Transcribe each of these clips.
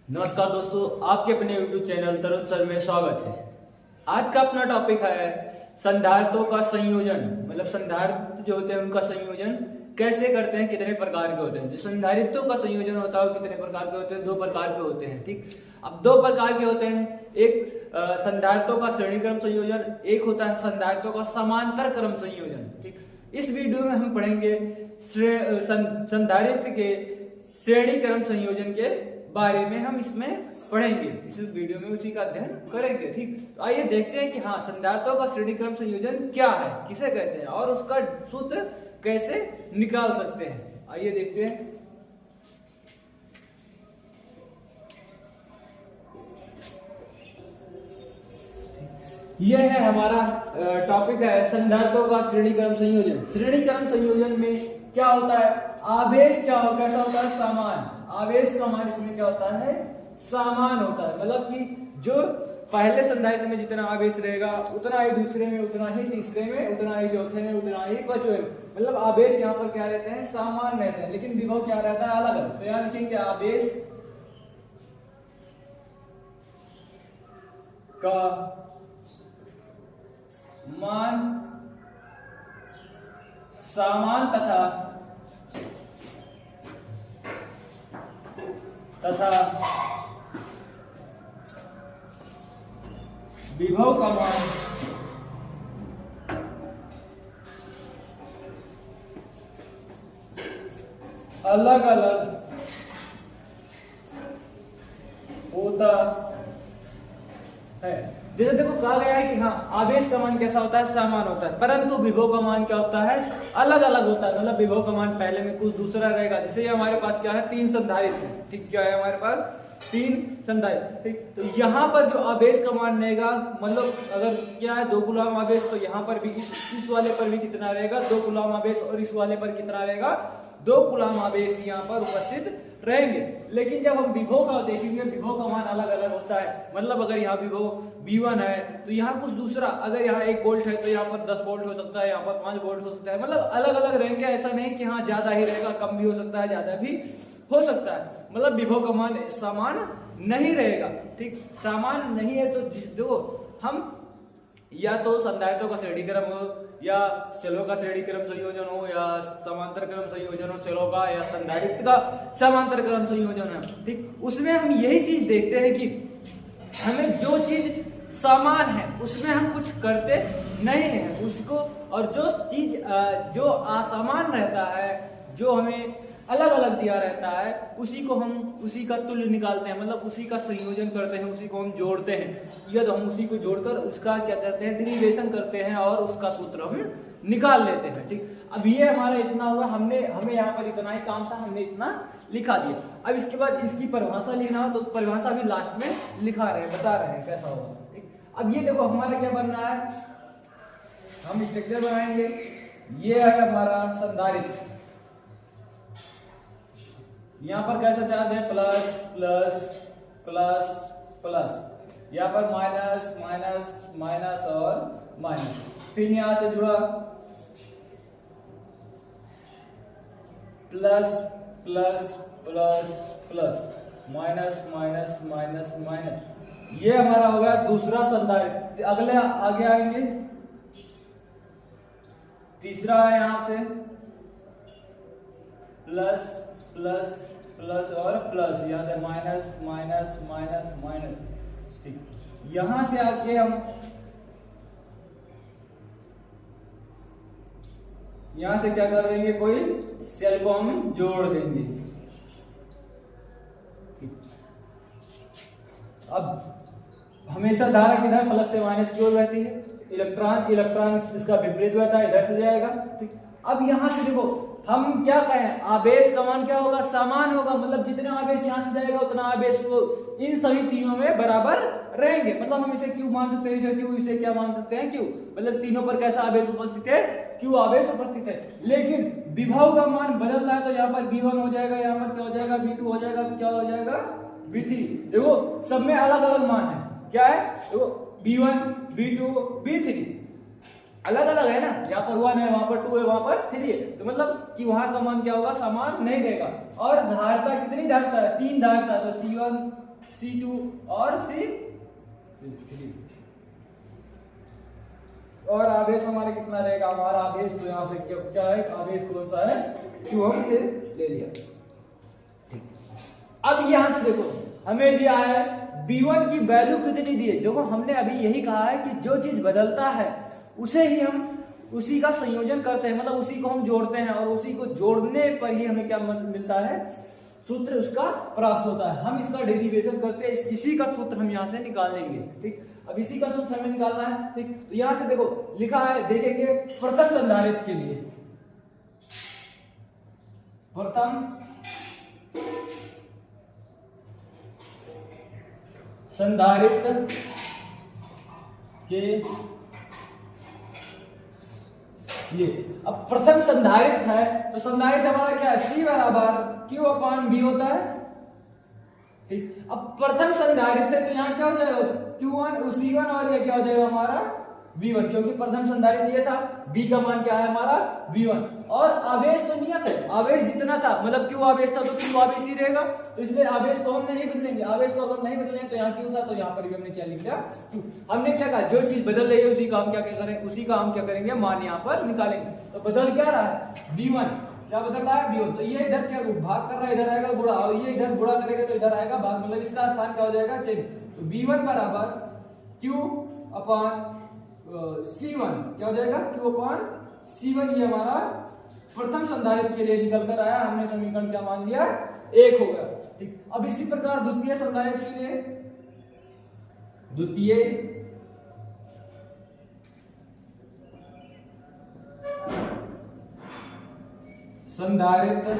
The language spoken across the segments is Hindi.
नमस्कार दोस्तों, आपके अपने YouTube चैनल तरुण सर में स्वागत है। आज का अपना टॉपिक है संधारित्रों का संयोजन। मतलब संधारित्र जो होते हैं उनका संयोजन कैसे करते हैं, कितने प्रकार के होते हैं। जो संधारित्रों का संयोजन होता है कितने प्रकार के होते हैं? दो प्रकार के होते हैं। ठीक, अब दो प्रकार के होते हैं। एक संधारित्रों का श्रेणी क्रम संयोजन, एक होता है संधारित्रों का समांतर क्रम संयोजन। ठीक, इस वीडियो में हम पढ़ेंगे संधारित्र के श्रेणी क्रम संयोजन के बारे में। हम इसमें पढ़ेंगे, इस वीडियो में उसी का अध्ययन करेंगे। ठीक, तो आइए देखते हैं कि हाँ, संधारित्रों का श्रेणी क्रम संयोजन क्या है, किसे कहते हैं और उसका सूत्र कैसे निकाल सकते हैं। आइए देखते हैं। यह है हमारा टॉपिक है संधारित्रों का श्रेणी क्रम संयोजन। श्रेणी क्रम संयोजन में क्या होता है? आवेश कैसा होता है? समान। आवेश का मान इसमें क्या होता है? समान होता है। मतलब कि जो पहले संधारित्र में जितना आवेश रहेगा उतना ही दूसरे में, उतना ही तीसरे में, उतना ही चौथे में, उतना ही पांचवें में। मतलब आवेश यहाँ पर क्या रहते हैं? समान रहते हैं, लेकिन विभव क्या रहता है? अलग अलग। तो याद रखेंगे आवेश का मान समान तथा विभव का मान अलग अलग होता है। जैसे देखो कहा गया है कि हाँ, आवेश का मान कैसा होता है? समान होता है, परंतु विभव का मान क्या होता है? अलग अलग होता है। मतलब विभव का मान पहले में कुछ दूसरा रहेगा। जैसे ये हमारे पास क्या है? 3 संधारित्र। ठीक, क्या है हमारे पास? 3 संधारित्र। ठीक, तो यहाँ पर जो आवेश का मान रहेगा, मतलब अगर क्या है 2 कूलम आवेश, तो यहाँ पर भी इस वाले पर भी कितना रहेगा? 2 कूलम आवेश। और इस वाले पर कितना रहेगा? 2 कूलम आवेश यहाँ पर उपस्थित रहेंगे। लेकिन जब हम विभव का देखेंगे, विभव का मान अलग अलग होता है। मतलब अगर यहाँ विभव V1 है तो यहाँ कुछ दूसरा, अगर यहाँ 1 वोल्ट है तो यहाँ पर 10 वोल्ट हो सकता है, यहाँ पर 5 वोल्ट हो सकता है। मतलब अलग अलग रहेंगे। ऐसा नहीं कि हाँ ज्यादा ही रहेगा, कम भी हो सकता है, ज्यादा भी हो सकता है। मतलब विभव का मान समान नहीं रहेगा। ठीक, समान नहीं है तो देखो हम या तो संधारित्रों का श्रेणी क्रम हो, या सेलों का श्रेणी क्रम संयोजन हो, या समांतर क्रम संयोजन हो सेलों का, या संधारित्र का समांतर क्रम संयोजन है। ठीक, उसमें हम यही चीज देखते हैं कि हमें जो चीज समान है उसमें हम कुछ करते नहीं है उसको, और जो चीज जो असमान रहता है, जो हमें अलग अलग दिया रहता है, उसी को हम उसी का तुल्य निकालते हैं। मतलब उसी का संयोजन करते हैं, उसी को हम जोड़ते हैं, या तो हम उसी को जोड़कर उसका क्या करते हैं? डेरिवेशन करते हैं और उसका सूत्र हम निकाल लेते हैं। ठीक, अब ये हमारा इतना हुआ, हमें यहाँ पर इतना ही काम था, हमने इतना लिखा दिया। अब इसके बाद इसकी परिभाषा लिखना हो तो परिभाषा भी लास्ट में लिखा रहे, बता रहे हैं कैसा होगा। ठीक, अब ये देखो हमारा क्या बन रहा है, हम स्ट्रक्चर बनाएंगे। ये है हमारा संधारित्र। यहाँ पर कैसा चार्ज है? Plus plus plus plus. यहाँ पर माइनस माइनस माइनस और माइनस। फिर यहाँ से जुड़ा plus plus plus plus, minus minus minus minus. ये हमारा हो गया दूसरा संधारित्र। अगले आगे आएंगे, तीसरा है यहाँ से प्लस प्लस प्लस और प्लस, यहाँ से माइनस माइनस माइनस माइनस। ठीक, यहां से आके हम यहां से क्या कर देंगे? कोई सेल को हम जोड़ देंगे। अब हमेशा धारा किधर? प्लस से माइनस की ओर बहती है। इलेक्ट्रॉन इसका विपरीत बहता है, इधर से जाएगा। ठीक, अब यहां से देखो हम क्या कहें? आवेश का मान क्या होगा? समान होगा। मतलब जितना आवेश यहाँ से जाएगा उतना आवेश वो इन सभी तीनों में बराबर रहेंगे। मतलब हम इसे क्यू मान सकते हैं, इसे क्यू, इसे क्या मान सकते हैं? क्यू। मतलब तीनों पर कैसा आवेश उपस्थित है? क्यू आवेश उपस्थित है। लेकिन विभव का मान बदल रहा है तो यहाँ पर V1 हो जाएगा, यहाँ पर क्या हो जाएगा? V2 हो जाएगा, क्या हो जाएगा? V3। देखो सब में अलग अलग मान है। क्या है? देखो V1 V2 V3। अलग अलग है ना, यहाँ पर 1 है, वहां पर 2 है, वहां पर 3 है, तो मतलब कि वहां का मान क्या होगा, समान नहीं रहेगा। और धारता कितनी धारता है, 3 धारता है, तो C1 C2 और C3। और आवेश हमारा कितना रहेगा, हमारा आवेश तो यहाँ से क्या है, आवेश कौन सा है, Q हम ले लिया। अब यहां से देखो हमें दिया है B1 की वैल्यू कितनी दी है। देखो हमने अभी यही कहा है कि जो चीज बदलता है उसे ही हम उसी का संयोजन करते हैं, मतलब उसी को हम जोड़ते हैं, और उसी को जोड़ने पर ही हमें क्या मिलता है, सूत्र उसका प्राप्त होता है। हम इसका डेरिवेशन करते हैं, इसी का सूत्र हम यहाँ से निकाल लेंगे। ठीक, अब इसी का सूत्र हमें निकालना है। ठीक, तो यहां से देखो लिखा है, देखेंगे प्रथम संधारित्र के लिए, प्रथम संधारित्र के लिए। अब प्रथम संधारित्र है तो संधारित्र हमारा क्या है, C बराबर Q/B होता है। ठीक, अब प्रथम संधारित्र है तो यहाँ क्या हो जाएगा, Q1 C1 और ये क्या हो जाएगा हमारा V1, क्योंकि प्रथम संधारित्र ये था, B का मान क्या है हमारा V1। और आवेश तो नियत है, आवेश जितना था, मतलब Q आवेश था तो Q आवेश ही रहेगा, तो इसलिए आवेश को हम नहीं बदलेंगे। आवेश को अगर नहीं बदलेंगे तो यहाँ Q था, तो यहाँ पर भी हमने क्या लिख दिया Q। हमने क्या कहा, जो चीज बदल रही है उसी का हम क्या करेंगे, उसी का हम क्या करेंगे, मान यहाँ पर निकालेंगे। तो बदल क्या रहा है, V1 क्या बदल रहा है, V1। तो ये इधर क्या भाग कर रहा है, इधर आएगा गुणा, और ये इधर गुणा करेगा तो इधर आएगा भाग, मतलब इसका स्थान क्या हो जाएगा, चेंज। तो V1 बराबर Q/C1 क्या हो जाएगा, Q/C1। ये हमारा प्रथम संधारित्र के लिए निकल कर आया, हमने समीकरण क्या मान लिया, 1 हो गया। ठीक, अब इसी प्रकार द्वितीय संधारित्र के लिए, द्वितीय संधारित्र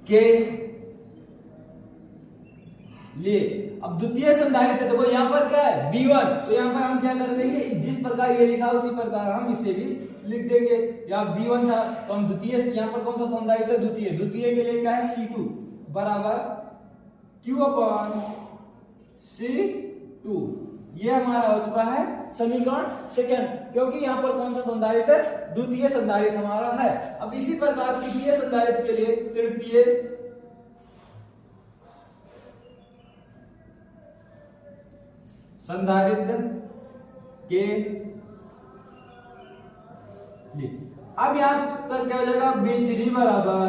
के लिए, अब द्वितीय संधारित्र देखो यहाँ पर क्या है, B1, तो यहाँ पर हम क्या कर देंगे, जिस प्रकार ये लिखा उसी प्रकार हम इसे भी लिख देंगे। यहाँ B1 था तो हम द्वितीय, यहाँ पर कौन सा संधारित्र, द्वितीय, द्वितीय के लिए क्या है, C2 बराबर Q/C2। ये हमारा हो चुका है समीकरण सेकंड, क्योंकि यहाँ पर कौन सा संधारित्र है, द्वितीय संधारित्र हमारा है। अब इसी प्रकार तृतीय संधारित्र के लिए, तृतीय संधारित्र के लिए, अब यहां पर क्या हो जाएगा, B3 बराबर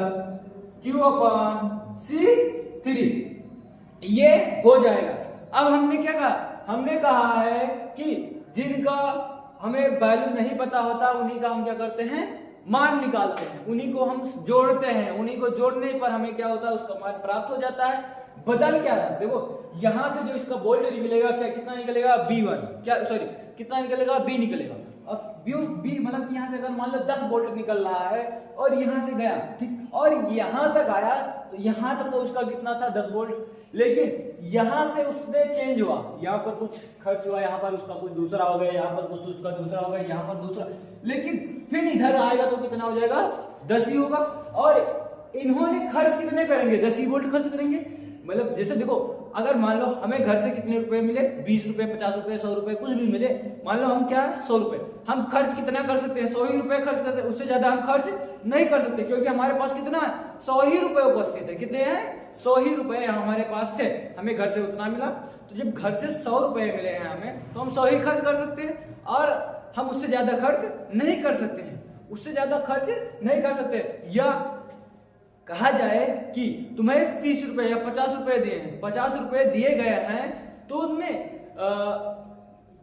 Q/C3। ये हो जाएगा। अब हमने क्या कहा, हमने कहा है कि जिनका हमें वैल्यू नहीं पता होता उन्हीं का हम क्या करते हैं, मान निकालते हैं, उन्हीं को हम जोड़ते हैं, उन्हीं को जोड़ने पर हमें क्या होता है, उसका मान प्राप्त हो जाता है। बदल क्या रहा, देखो यहां से जो इसका वोल्ट निकलेगा, क्या कितना निकलेगा, B1, क्या सॉरी कितना निकलेगा, B निकलेगा। अब B मतलब यहां से अगर मान लो 10 वोल्ट निकल रहा है और यहां से गया, ठीक, और यहां तक आया, तो यहां तक तो उसका कितना था, 10 वोल्ट, लेकिन यहां से उसने चेंज हुआ, यहां पर कुछ खर्च हुआ, यहां पर उसका कुछ दूसरा हो गया, यहां पर कुछ उसका दूसरा हो गया, यहां पर दूसरा, लेकिन फिर इधर आएगा तो कितना हो जाएगा, 10 ही होगा। और इन्होंने खर्च कितने करेंगे, 10 ही वोल्ट खर्च करेंगे। मतलब जैसे देखो, अगर मान लो हमें घर से कितने रुपए मिले, 20 रुपए, 50 रुपए, 100 रुपए, कुछ भी मिले, मान लो हम क्या 100 रुपए, हम खर्च कितना कर सकते हैं, 100 ही रुपए खर्च कर सकते हैं, उससे ज्यादा हम खर्च नहीं कर सकते, क्योंकि हमारे पास कितना है, 100 ही रुपए उपस्थित है। कितने हैं, 100 ही रुपए हमारे पास थे, हमें घर से उतना मिला। तो जब घर से 100 रुपए मिले हैं हमें, तो हम 100 ही खर्च कर सकते हैं, और हम उससे ज्यादा खर्च नहीं कर सकते हैं, उससे ज्यादा खर्च नहीं कर सकते। या कहा जाए कि तुम्हें 30 रुपए या 50 रुपए दिए हैं, 50 रुपए दिए गए हैं, तो उनमें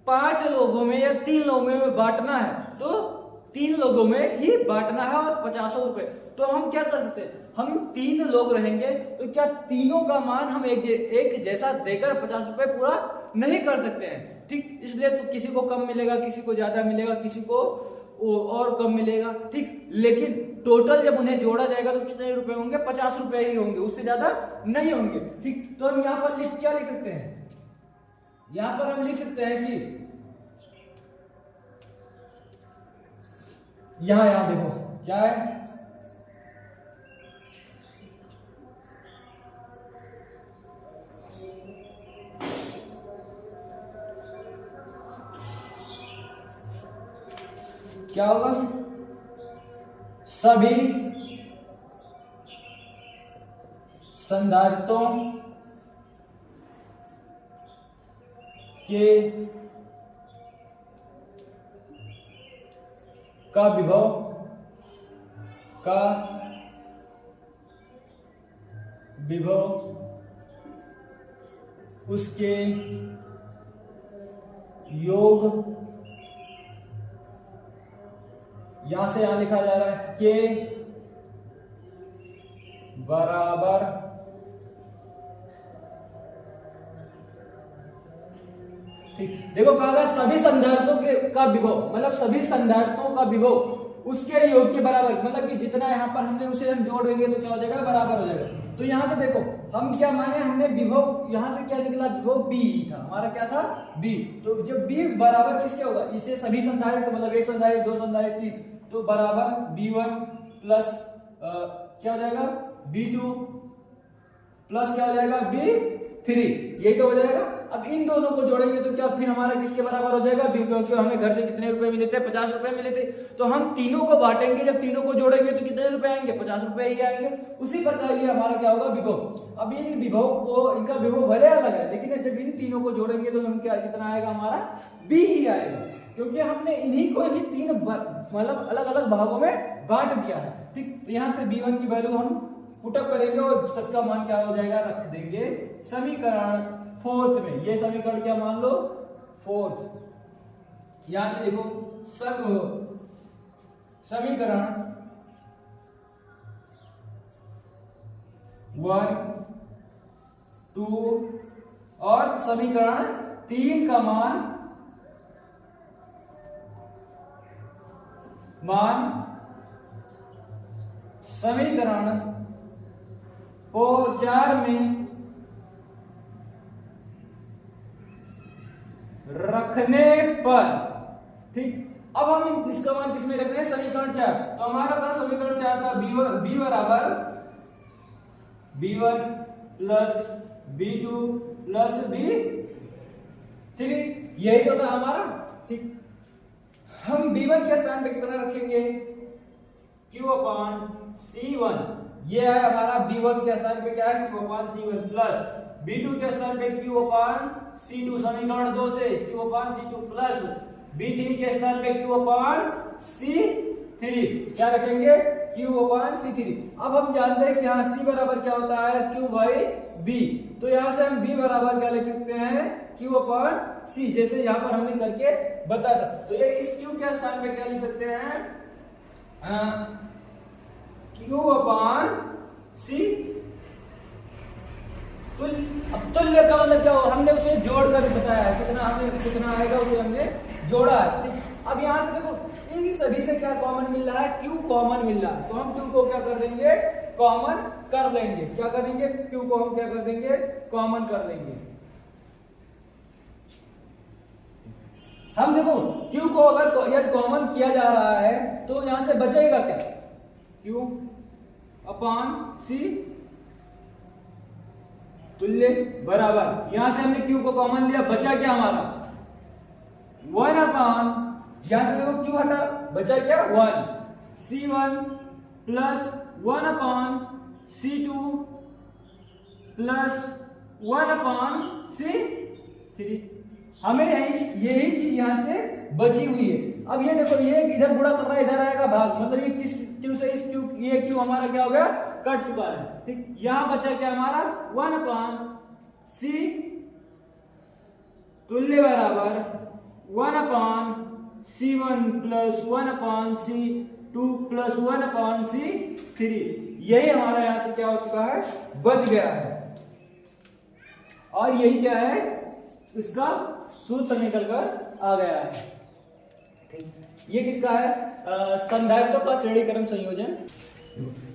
5 लोगों में या 3 लोगों में बांटना है, तो 3 लोगों में ही बांटना है, और 50 रुपए। तो हम क्या कर सकते हैं, हम 3 लोग रहेंगे, तो क्या तीनों का मान हम एक जैसा देकर 50 रुपए पूरा नहीं कर सकते हैं, ठीक। इसलिए तो किसी को कम मिलेगा, किसी को ज्यादा मिलेगा, किसी को और कम मिलेगा, ठीक। लेकिन टोटल जब उन्हें जोड़ा जाएगा तो कितने रुपए होंगे, 50 रुपए ही होंगे, उससे ज्यादा नहीं होंगे, ठीक। तो हम यहाँ पर क्या लिख सकते हैं, यहाँ पर हम लिख सकते हैं कि यहाँ देखो क्या है, क्या होगा, सभी संधारित्रों के का विभव उसके योग, यहां से यहां लिखा जा रहा है के बराबर ठीक। देखो कहा गया सभी संधारित्रों के का विभव, मतलब सभी संधारित्रों का विभव उसके योग के बराबर, मतलब कि जितना यहाँ पर हमने उसे हम जोड़ देंगे तो क्या हो जाएगा, बराबर हो जाएगा। तो यहाँ से देखो हम क्या माने, हमने विभव यहाँ से क्या निकला, विभव बी ही था हमारा, क्या था बी। तो जब बी बराबर किसके होगा, इसे सभी संधारित्र, मतलब एक संधारित्र, दो संधारित्र, तीन, तो बराबर B1 प्लस क्या हो जाएगा B2 प्लस क्या हो जाएगा B3, यही तो हो जाएगा। अब इन दोनों को जोड़ेंगे तो क्या फिर हमारा किसके बराबर हो जाएगा, B, क्योंकि हमें घर से कितने रुपए मिले थे, 50 रुपए मिले थे। तो हम तीनों को बांटेंगे, जब तीनों को जोड़ेंगे तो कितने रुपए आएंगे, 50 रुपए ही आएंगे। उसी प्रकार ये हमारा क्या होगा, विभव। अब इन विभव को, इनका विभव भले अलग है, लेकिन जब इन तीनों को जोड़ेंगे तो हम क्या, कितना आएगा हमारा B ही आएगा, क्योंकि हमने इन्हीं को ही तीन मतलब अलग अलग भागों में बांट दिया है। ठीक, तो यहाँ से B1 की वैल्यू हम पुटअप करेंगे और सबका मान क्या हो जाएगा, रख देंगे समीकरण 4 में। ये समीकरण क्या मान लो, 4। यहां से देखो समीकरण 1, 2 और समीकरण 3 का मान समीकरण 4 में रखने पर, ठीक। अब हम इसका मान किसमें रखने हैं, समीकरण 4। तो हमारा था समीकरण 4 था B बराबर B1 plus B2 plus B3, यही तो था हमारा। ठीक, हम B1 के स्थान पे कितना रखेंगे, Q/C1, ये है हमारा B1 के स्थान पे क्या है, Q/C1 प्लस B2 के स्थान पे Q/C2, समीकरण 2 से Q/C2 प्लस B3 के स्थान पे Q/C3, क्या रखेंगे, Q/C3। अब हम जानते हैं कि यहाँ C बराबर क्या होता है, Q/B। तो यहाँ से हम B बराबर क्या लिख सकते हैं, Q/C, जैसे यहाँ पर हमने करके बताया था। तो ये इस Q के स्थान पे क्या लिख सकते हैं, Q/C। अब तुल्य का मतलब क्या हो, हमने उसे जोड़ कर बताया है, कितना आएगा उसे हमने जोड़ा है। अब यहां से देखो इन सभी से क्या कॉमन मिल रहा है, Q कॉमन मिल रहा है, तो हम Q को क्या कर देंगे, कॉमन कर लेंगे। क्या करेंगे, Q को हम क्या कर देंगे, कॉमन कर लेंगे। हम देखो Q को अगर यदि कॉमन किया जा रहा है तो यहां से बचेगा क्या, Q/C तुल्य बराबर, यहां से हमने Q को कॉमन लिया, बचा क्या हमारा 1/, यहां से देखो Q हटा, बचा क्या 1, C1 plus 1/C2 plus 1/C3, हमें यही चीज यहां से बची हुई है। अब ये देखो, ये इधर गुणा कर रहा है, इधर आएगा भाग, मतलब ये किस Q से इस Q, ये Q हमारा क्या हो गया, कट चुका है। ठीक, यहां बचा क्या हमारा 1/C तुल्य बराबर 1/C1 plus 1/C2 plus 1/C3, यही हमारा यहां से क्या हो चुका है, बच गया है। और यही क्या है, इसका सूत्र निकल कर आ गया है। ठीक, ये किसका है, संधारित्रों का श्रेणी क्रम संयोजन,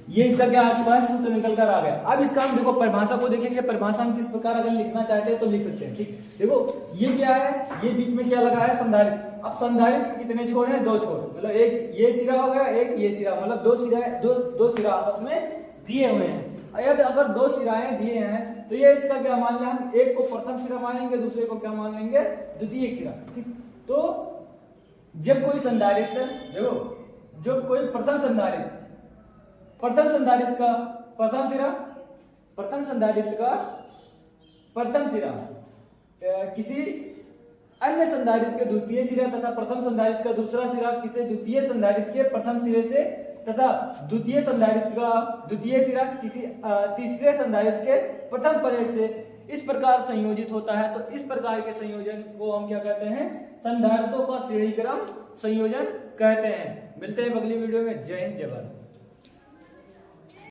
ये इसका क्या आ चुका है, सूत्र निकल कर आ गया। अब इसका हम देखो परिभाषा को देखेंगे, परिभाषा हम किस प्रकार अगर लिखना चाहते हैं तो लिख सकते हैं। ठीक, देखो ये क्या है, ये बीच में क्या लगा है, संधारित्र। अब संधारित्र कितने छोर हैं, 2 छोर, मतलब एक ये सिरा हो गया, एक ये सिरा, मतलब 2 सिरा आपस में दिए हुए हैं। अगर 2 सिराएं दिए हैं तो ये इसका क्या मान लें, हम एक को प्रथम सिरा मानेंगे, दूसरे को क्या मान लेंगे, द्वितीय सिरा। ठीक, तो जब कोई संधारित्र, देखो जब कोई प्रथम संधारित्र का प्रथम सिरा किसी अन्य संधारित्र के द्वितीय सिरा तथा प्रथम संधारित्र का दूसरा सिरा किसी द्वितीय संधारित्र के प्रथम सिरे से तथा द्वितीय संधारित्र का द्वितीय सिरा किसी तीसरे संधारित्र के प्रथम प्लेट से इस प्रकार संयोजित होता है, तो इस प्रकार के संयोजन को हम क्या कहते हैं? संधारित्रों का श्रेणी क्रम संयोजन कहते हैं। मिलते हैं अगली वीडियो में। जय हिंद, जय भारत।